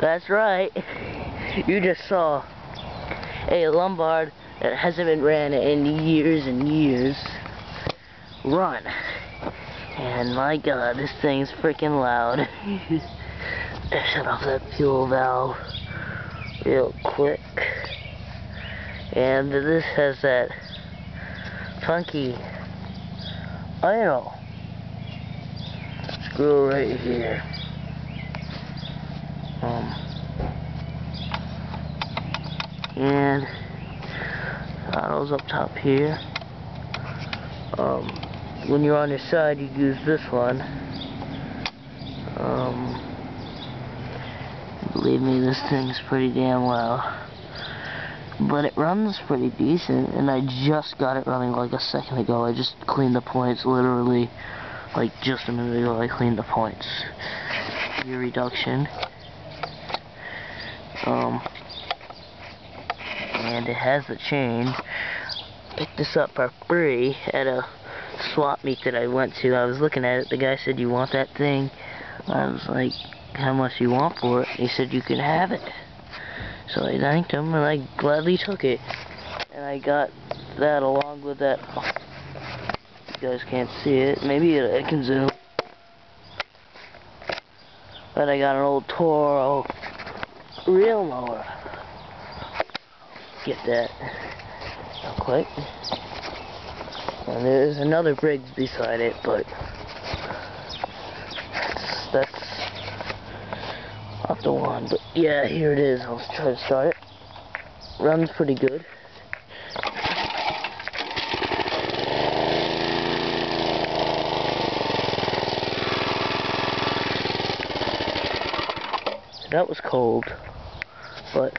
That's right. You just saw a lombard that hasn't been ran in years and years run. And my god, this thing's freaking loud. Shut off that fuel valve real quick. And this has that funky idle screw right here. And throttle's up top here. When you're on your side, you use this one. Believe me, this thing's pretty damn loud. But it runs pretty decent, and I just got it running like a second ago. I just cleaned the points, literally, like just a minute ago. I cleaned the points. Gear reduction. And it has the chain. Picked this up for free at a swap meet that I went to. I was looking at it. The guy said, "You want that thing?" I was like, "How much do you want for it?" He said, "You can have it." So I thanked him and I gladly took it. And I got that along with that. You guys can't see it. Maybe I can zoom. But I got an old Toro reel mower. Get that real quick. And there's another Briggs beside it, but that's not the one. But yeah, here it is. I'll try to start it. Runs pretty good. That was cold, but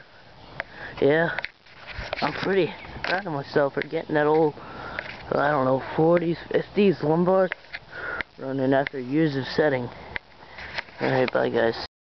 yeah, I'm pretty proud of myself for getting that old, I don't know, 40s, 50s lombard running after years of setting. Alright, bye guys.